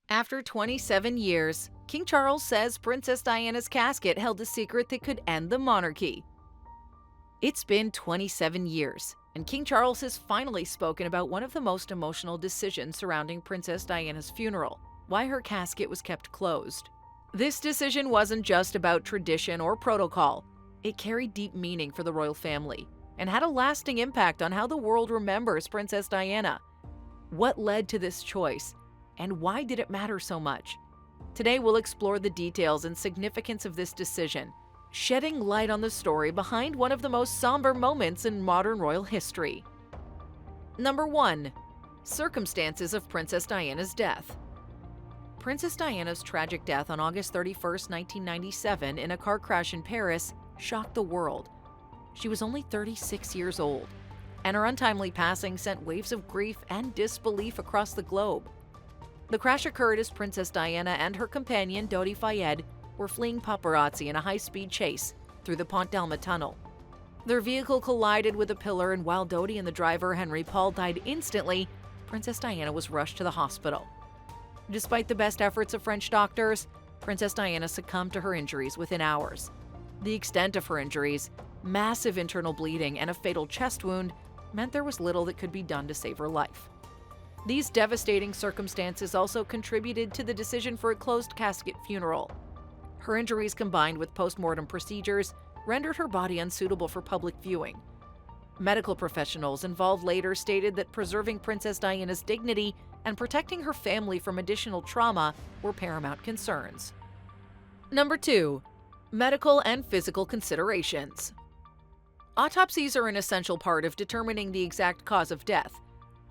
After 27 years, King Charles says Princess Diana's casket held a secret that could end the monarchy. It's been 27 years, and King Charles has finally spoken about one of the most emotional decisions surrounding Princess Diana's funeral: why her casket was kept closed. This decision wasn't just about tradition or protocol. It carried deep meaning for the royal family and had a lasting impact on how the world remembers Princess Diana. What led to this choice, and why did it matter so much? Today we'll explore the details and significance of this decision, shedding light on the story behind one of the most somber moments in modern royal history. Number 1. Circumstances of Princess Diana's death. Princess Diana's tragic death on August 31, 1997, in a car crash in Paris shocked the world. She was only 36 years old, and her untimely passing sent waves of grief and disbelief across the globe. The crash occurred as Princess Diana and her companion Dodi Fayed were fleeing paparazzi in a high-speed chase through the Pont d'Alma tunnel. Their vehicle collided with a pillar, and while Dodi and the driver, Henry Paul, died instantly, Princess Diana was rushed to the hospital. Despite the best efforts of French doctors, Princess Diana succumbed to her injuries within hours. The extent of her injuries, massive internal bleeding, and a fatal chest wound meant there was little that could be done to save her life. These devastating circumstances also contributed to the decision for a closed casket funeral. Her injuries, combined with post-mortem procedures, rendered her body unsuitable for public viewing. Medical professionals involved later stated that preserving Princess Diana's dignity and protecting her family from additional trauma were paramount concerns. Number 2. Medical and physical considerations. Autopsies are an essential part of determining the exact cause of death,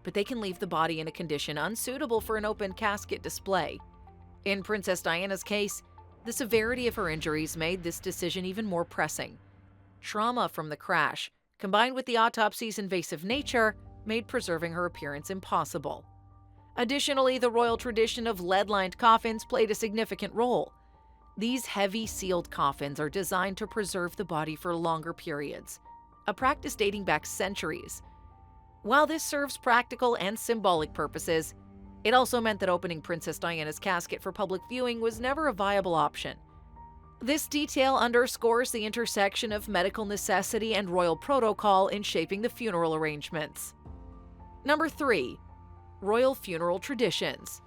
but they can leave the body in a condition unsuitable for an open casket display. In Princess Diana's case, the severity of her injuries made this decision even more pressing. Trauma from the crash, combined with the autopsy's invasive nature, made preserving her appearance impossible. Additionally, the royal tradition of lead-lined coffins played a significant role. These heavy sealed coffins are designed to preserve the body for longer periods, a practice dating back centuries. While this serves practical and symbolic purposes, it also meant that opening Princess Diana's casket for public viewing was never a viable option. This detail underscores the intersection of medical necessity and royal protocol in shaping the funeral arrangements. Number 3. Royal funeral traditions.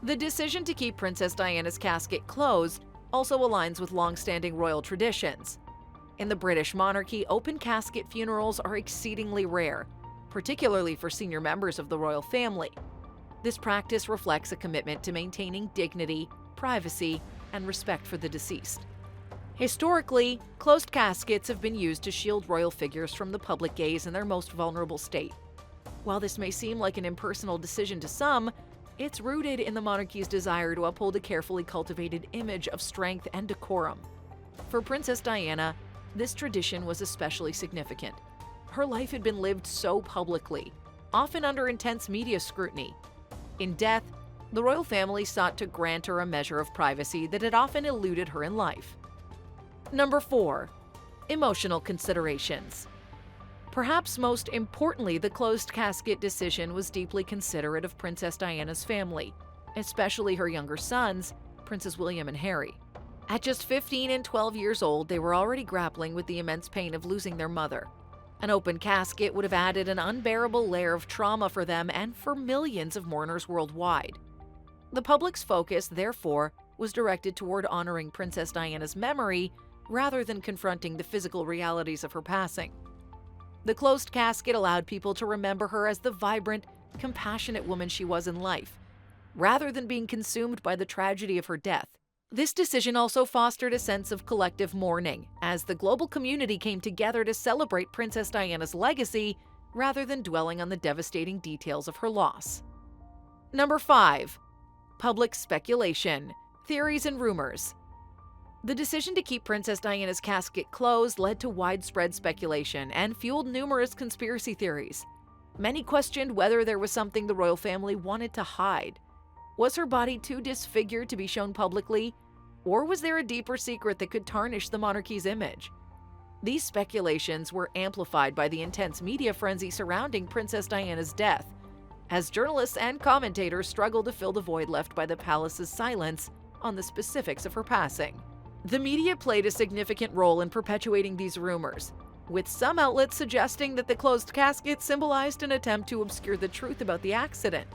The decision to keep Princess Diana's casket closed also aligns with long-standing royal traditions. In the British monarchy, open casket funerals are exceedingly rare, particularly for senior members of the royal family. This practice reflects a commitment to maintaining dignity, privacy, and respect for the deceased. Historically, closed caskets have been used to shield royal figures from the public gaze in their most vulnerable state. While this may seem like an impersonal decision to some, it's rooted in the monarchy's desire to uphold a carefully cultivated image of strength and decorum. For Princess Diana, this tradition was especially significant. Her life had been lived so publicly, often under intense media scrutiny. In death, the royal family sought to grant her a measure of privacy that had often eluded her in life. Number 4. Emotional considerations. Perhaps most importantly, the closed casket decision was deeply considerate of Princess Diana's family, especially her younger sons, Princes William and Harry. At just 15 and 12 years old, they were already grappling with the immense pain of losing their mother. An open casket would have added an unbearable layer of trauma for them and for millions of mourners worldwide. The public's focus, therefore, was directed toward honoring Princess Diana's memory rather than confronting the physical realities of her passing. The closed casket allowed people to remember her as the vibrant, compassionate woman she was in life, rather than being consumed by the tragedy of her death. This decision also fostered a sense of collective mourning, as the global community came together to celebrate Princess Diana's legacy rather than dwelling on the devastating details of her loss. Number 5. Public speculation, theories, and rumors. The decision to keep Princess Diana's casket closed led to widespread speculation and fueled numerous conspiracy theories. Many questioned whether there was something the royal family wanted to hide. Was her body too disfigured to be shown publicly? Or was there a deeper secret that could tarnish the monarchy's image? These speculations were amplified by the intense media frenzy surrounding Princess Diana's death, as journalists and commentators struggle to fill the void left by the palace's silence on the specifics of her passing. The media played a significant role in perpetuating these rumors, with some outlets suggesting that the closed casket symbolized an attempt to obscure the truth about the accident.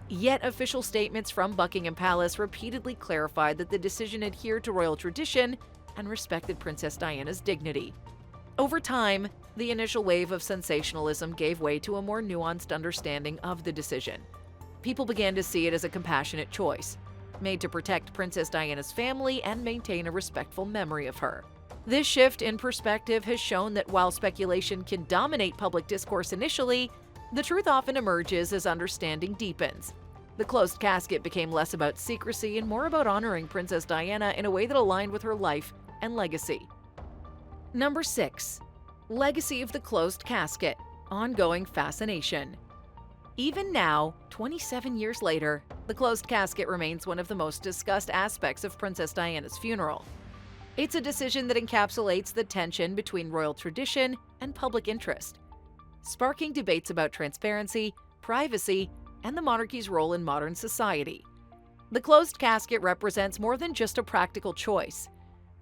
Yet official statements from Buckingham Palace repeatedly clarified that the decision adhered to royal tradition and respected Princess Diana's dignity. Over time, the initial wave of sensationalism gave way to a more nuanced understanding of the decision. People began to see it as a compassionate choice, made to protect Princess Diana's family and maintain a respectful memory of her. This shift in perspective has shown that while speculation can dominate public discourse initially, the truth often emerges as understanding deepens. The closed casket became less about secrecy and more about honoring Princess Diana in a way that aligned with her life and legacy. Number 6. Legacy of the closed casket. Ongoing fascination. Even now, 27 years later, the closed casket remains one of the most discussed aspects of Princess Diana's funeral. It's a decision that encapsulates the tension between royal tradition and public interest, sparking debates about transparency, privacy, and the monarchy's role in modern society. The closed casket represents more than just a practical choice.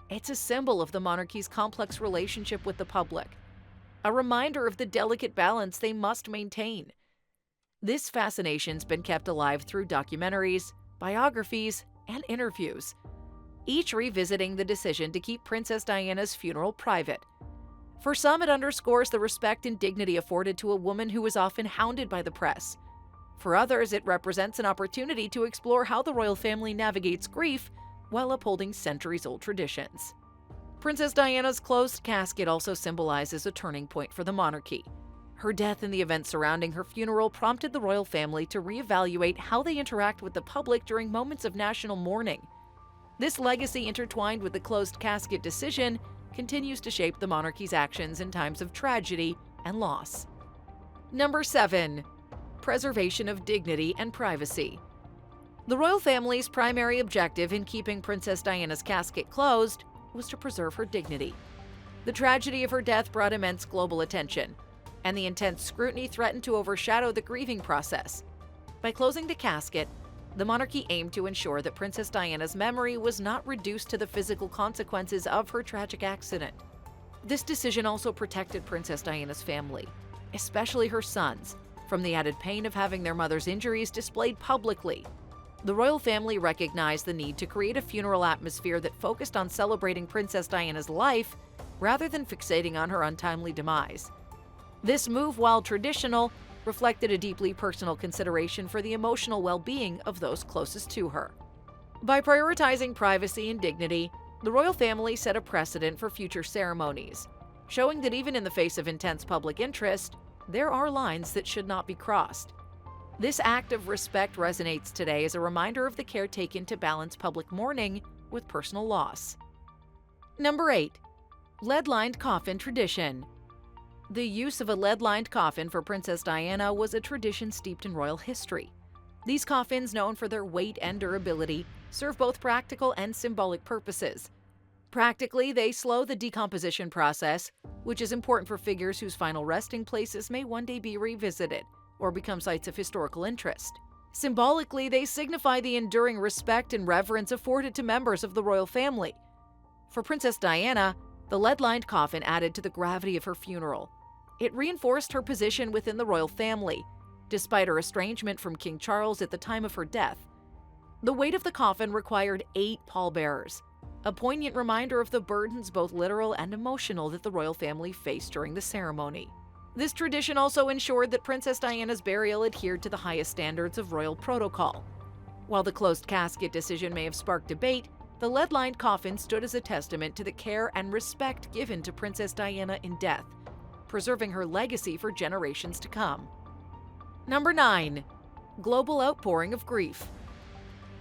It's a symbol of the monarchy's complex relationship with the public, a reminder of the delicate balance they must maintain. This fascination's been kept alive through documentaries, biographies, and interviews, each revisiting the decision to keep Princess Diana's funeral private. For some, it underscores the respect and dignity afforded to a woman who was often hounded by the press. For others, it represents an opportunity to explore how the royal family navigates grief while upholding centuries-old traditions. Princess Diana's closed casket also symbolizes a turning point for the monarchy. Her death and the events surrounding her funeral prompted the royal family to reevaluate how they interact with the public during moments of national mourning. This legacy, intertwined with the closed casket decision, continues to shape the monarchy's actions in times of tragedy and loss. Number 7. Preservation of dignity and privacy. The royal family's primary objective in keeping Princess Diana's casket closed was to preserve her dignity. The tragedy of her death brought immense global attention, and the intense scrutiny threatened to overshadow the grieving process. By closing the casket, the monarchy aimed to ensure that Princess Diana's memory was not reduced to the physical consequences of her tragic accident. This decision also protected Princess Diana's family, especially her sons, from the added pain of having their mother's injuries displayed publicly. The royal family recognized the need to create a funeral atmosphere that focused on celebrating Princess Diana's life rather than fixating on her untimely demise. This move, while traditional, reflected a deeply personal consideration for the emotional well-being of those closest to her. By prioritizing privacy and dignity, the royal family set a precedent for future ceremonies, showing that even in the face of intense public interest, there are lines that should not be crossed. This act of respect resonates today as a reminder of the care taken to balance public mourning with personal loss. Number 8. LeadLined coffin tradition. The use of a lead-lined coffin for Princess Diana was a tradition steeped in royal history. These coffins, known for their weight and durability, serve both practical and symbolic purposes. Practically, they slow the decomposition process, which is important for figures whose final resting places may one day be revisited or become sites of historical interest. Symbolically, they signify the enduring respect and reverence afforded to members of the royal family. For Princess Diana, the lead-lined coffin added to the gravity of her funeral. It reinforced her position within the royal family, despite her estrangement from King Charles at the time of her death. The weight of the coffin required 8 pallbearers, a poignant reminder of the burdens, both literal and emotional, that the royal family faced during the ceremony. This tradition also ensured that Princess Diana's burial adhered to the highest standards of royal protocol. While the closed casket decision may have sparked debate, the lead-lined coffin stood as a testament to the care and respect given to Princess Diana in death, preserving her legacy for generations to come. Number 9. Global outpouring of grief.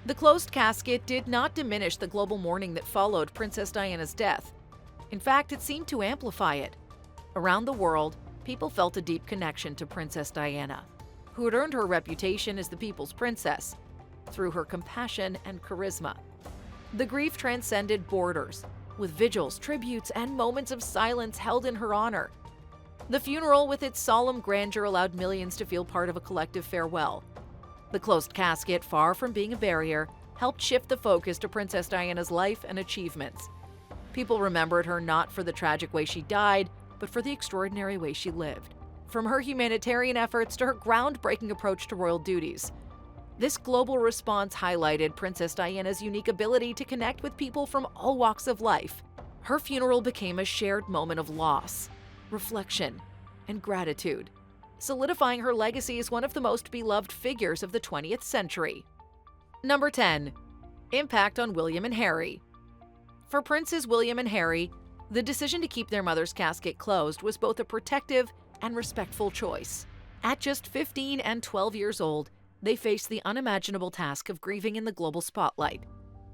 The closed casket did not diminish the global mourning that followed Princess Diana's death. In fact, it seemed to amplify it. Around the world, people felt a deep connection to Princess Diana, who had earned her reputation as the people's princess through her compassion and charisma. The grief transcended borders, with vigils, tributes, and moments of silence held in her honor. The funeral, with its solemn grandeur, allowed millions to feel part of a collective farewell. The closed casket, far from being a barrier, helped shift the focus to Princess Diana's life and achievements. People remembered her not for the tragic way she died, but for the extraordinary way she lived. From her humanitarian efforts to her groundbreaking approach to royal duties. This global response highlighted Princess Diana's unique ability to connect with people from all walks of life. Her funeral became a shared moment of loss, reflection, and gratitude, solidifying her legacy as one of the most beloved figures of the 20th century. Number 10. Impact on William and Harry. For Princes William and Harry, the decision to keep their mother's casket closed was both a protective and respectful choice. At just 15 and 12 years old, they faced the unimaginable task of grieving in the global spotlight.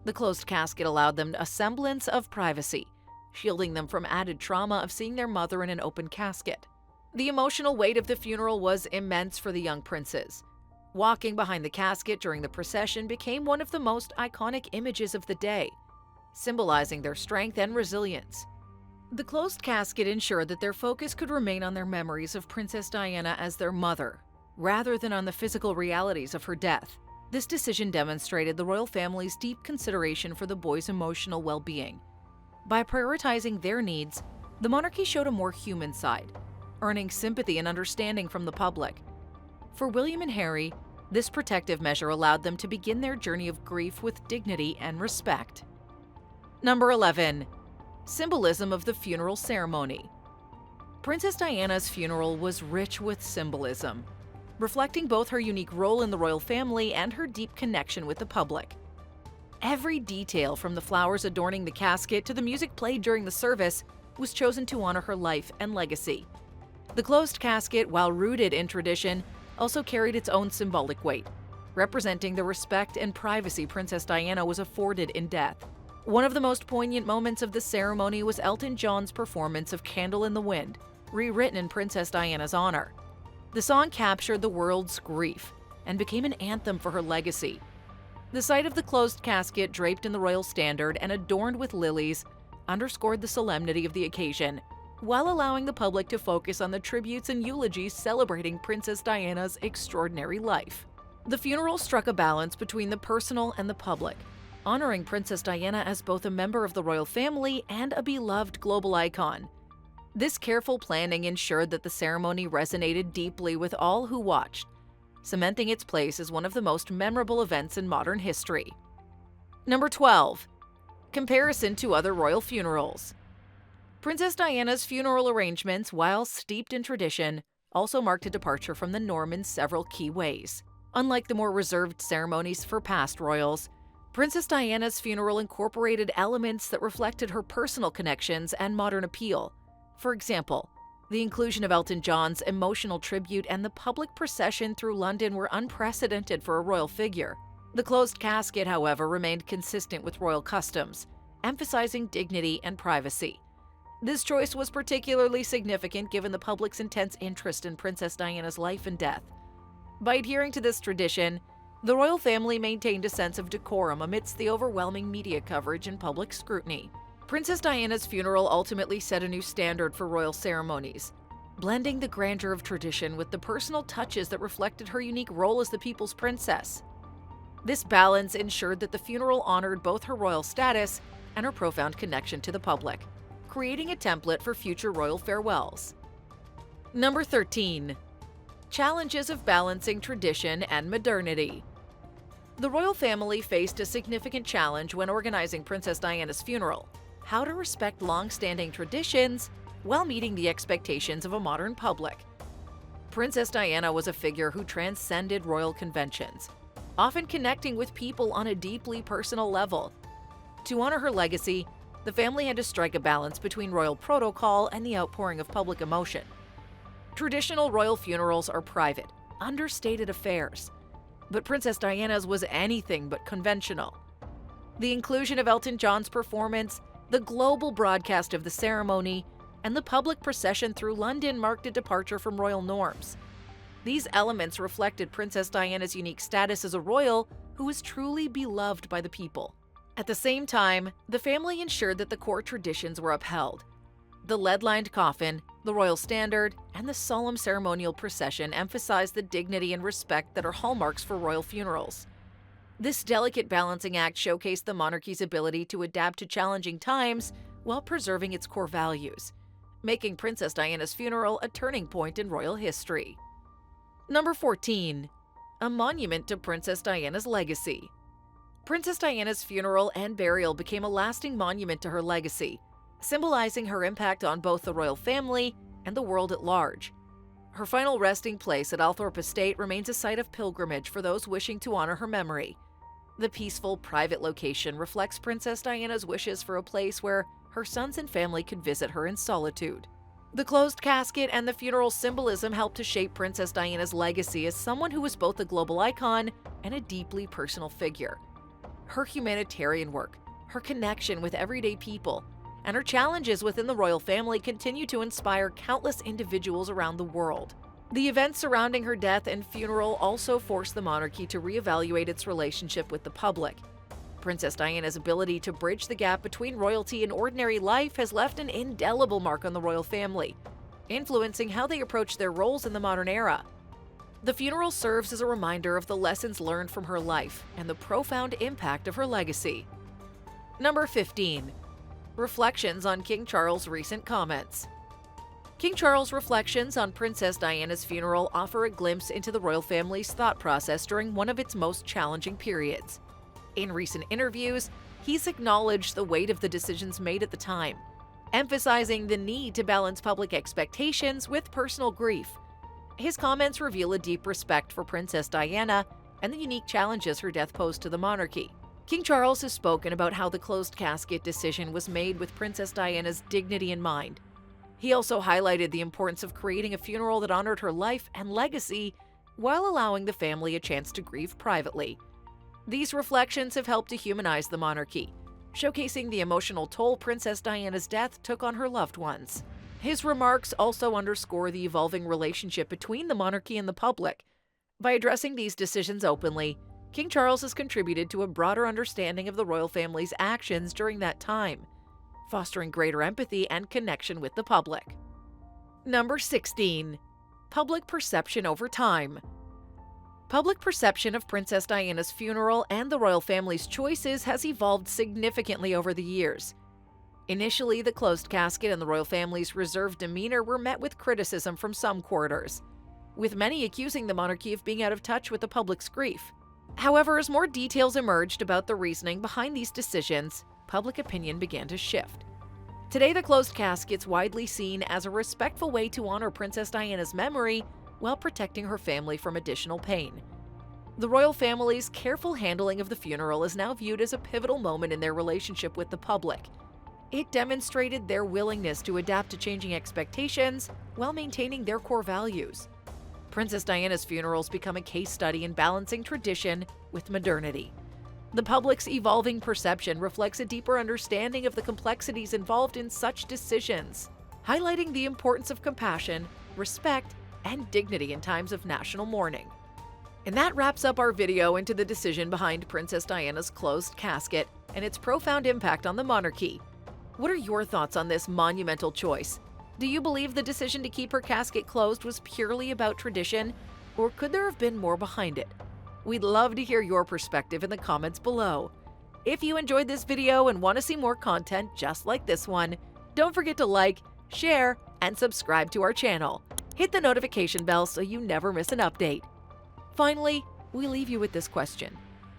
The closed casket allowed them a semblance of privacy, shielding them from added trauma of seeing their mother in an open casket. The emotional weight of the funeral was immense for the young princes. Walking behind the casket during the procession became one of the most iconic images of the day, symbolizing their strength and resilience. The closed casket ensured that their focus could remain on their memories of Princess Diana as their mother, rather than on the physical realities of her death. This decision demonstrated the royal family's deep consideration for the boys' emotional well-being. By prioritizing their needs, the monarchy showed a more human side, earning sympathy and understanding from the public. For William and Harry, this protective measure allowed them to begin their journey of grief with dignity and respect. Number 11. Symbolism of the funeral ceremony. Princess Diana's funeral was rich with symbolism, reflecting both her unique role in the royal family and her deep connection with the public. Every detail, from the flowers adorning the casket to the music played during the service, was chosen to honor her life and legacy. The closed casket, while rooted in tradition, also carried its own symbolic weight, representing the respect and privacy Princess Diana was afforded in death. One of the most poignant moments of the ceremony was Elton John's performance of Candle in the Wind, rewritten in Princess Diana's honor. The song captured the world's grief and became an anthem for her legacy. The sight of the closed casket draped in the royal standard and adorned with lilies underscored the solemnity of the occasion, while allowing the public to focus on the tributes and eulogies celebrating Princess Diana's extraordinary life. The funeral struck a balance between the personal and the public, honoring Princess Diana as both a member of the royal family and a beloved global icon. This careful planning ensured that the ceremony resonated deeply with all who watched, cementing its place as one of the most memorable events in modern history. Number 12. Comparison to other royal funerals. Princess Diana's funeral arrangements, while steeped in tradition, also marked a departure from the norm in several key ways. Unlike the more reserved ceremonies for past royals, Princess Diana's funeral incorporated elements that reflected her personal connections and modern appeal. For example, the inclusion of Elton John's emotional tribute and the public procession through London were unprecedented for a royal figure. The closed casket, however, remained consistent with royal customs, emphasizing dignity and privacy. This choice was particularly significant given the public's intense interest in Princess Diana's life and death. By adhering to this tradition, the royal family maintained a sense of decorum amidst the overwhelming media coverage and public scrutiny. Princess Diana's funeral ultimately set a new standard for royal ceremonies, blending the grandeur of tradition with the personal touches that reflected her unique role as the people's princess. This balance ensured that the funeral honored both her royal status and her profound connection to the public, creating a template for future royal farewells. Number 13. Challenges of balancing tradition and modernity. The royal family faced a significant challenge when organizing Princess Diana's funeral: how to respect long-standing traditions while meeting the expectations of a modern public. Princess Diana was a figure who transcended royal conventions, often connecting with people on a deeply personal level. To honor her legacy, the family had to strike a balance between royal protocol and the outpouring of public emotion. Traditional royal funerals are private, understated affairs, but Princess Diana's was anything but conventional. The inclusion of Elton John's performance, the global broadcast of the ceremony, and the public procession through London marked a departure from royal norms. These elements reflected Princess Diana's unique status as a royal who was truly beloved by the people. At the same time, the family ensured that the core traditions were upheld. The lead-lined coffin, the royal standard, and the solemn ceremonial procession emphasize the dignity and respect that are hallmarks for royal funerals. This delicate balancing act showcased the monarchy's ability to adapt to challenging times while preserving its core values, making Princess Diana's funeral a turning point in royal history. Number 14. A monument to Princess Diana's legacy. Princess Diana's funeral and burial became a lasting monument to her legacy, symbolizing her impact on both the royal family and the world at large. Her final resting place at Outpour Estate remains a site of pilgrimage for those wishing to honor her memory. The peaceful, private location reflects Princess Diana's wishes for a place where her sons and family could visit her in solitude. The closed casket and the funeral symbolism helped to shape Princess Diana's legacy as someone who was both a global icon and a deeply personal figure. Her humanitarian work, her connection with everyday people, and her challenges within the royal family continue to inspire countless individuals around the world. The events surrounding her death and funeral also forced the monarchy to reevaluate its relationship with the public. Princess Diana's ability to bridge the gap between royalty and ordinary life has left an indelible mark on the royal family, influencing how they approach their roles in the modern era. The funeral serves as a reminder of the lessons learned from her life and the profound impact of her legacy. Number 15. Reflections on King Charles' recent comments. King Charles' reflections on Princess Diana's funeral offer a glimpse into the royal family's thought process during one of its most challenging periods. In recent interviews, he's acknowledged the weight of the decisions made at the time, emphasizing the need to balance public expectations with personal grief. His comments reveal a deep respect for Princess Diana and the unique challenges her death posed to the monarchy. King Charles has spoken about how the closed casket decision was made with Princess Diana's dignity in mind. He also highlighted the importance of creating a funeral that honored her life and legacy while allowing the family a chance to grieve privately. These reflections have helped to humanize the monarchy, showcasing the emotional toll Princess Diana's death took on her loved ones. His remarks also underscore the evolving relationship between the monarchy and the public. By addressing these decisions openly, King Charles has contributed to a broader understanding of the royal family's actions during that time, fostering greater empathy and connection with the public. Number 16. Public perception over time. Public perception of Princess Diana's funeral and the royal family's choices has evolved significantly over the years. Initially, the closed casket and the royal family's reserved demeanor were met with criticism from some quarters, with many accusing the monarchy of being out of touch with the public's grief. However, as more details emerged about the reasoning behind these decisions, public opinion began to shift. Today, the closed casket's widely seen as a respectful way to honor Princess Diana's memory while protecting her family from additional pain. The royal family's careful handling of the funeral is now viewed as a pivotal moment in their relationship with the public. It demonstrated their willingness to adapt to changing expectations while maintaining their core values. Princess Diana's funerals become a case study in balancing tradition with modernity. The public's evolving perception reflects a deeper understanding of the complexities involved in such decisions, highlighting the importance of compassion, respect, and dignity in times of national mourning. And that wraps up our video into the decision behind Princess Diana's closed casket and its profound impact on the monarchy. What are your thoughts on this monumental choice? Do you believe the decision to keep her casket closed was purely about tradition, or could there have been more behind it? We'd love to hear your perspective in the comments below. If you enjoyed this video and want to see more content just like this one, don't forget to like, share, and subscribe to our channel. Hit the notification bell so you never miss an update. Finally, we leave you with this question.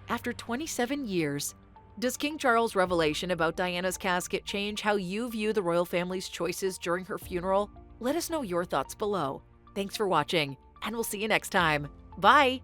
After 27 years, does King Charles' revelation about Diana's casket change how you view the royal family's choices during her funeral? Let us know your thoughts below. Thanks for watching, and we'll see you next time. Bye!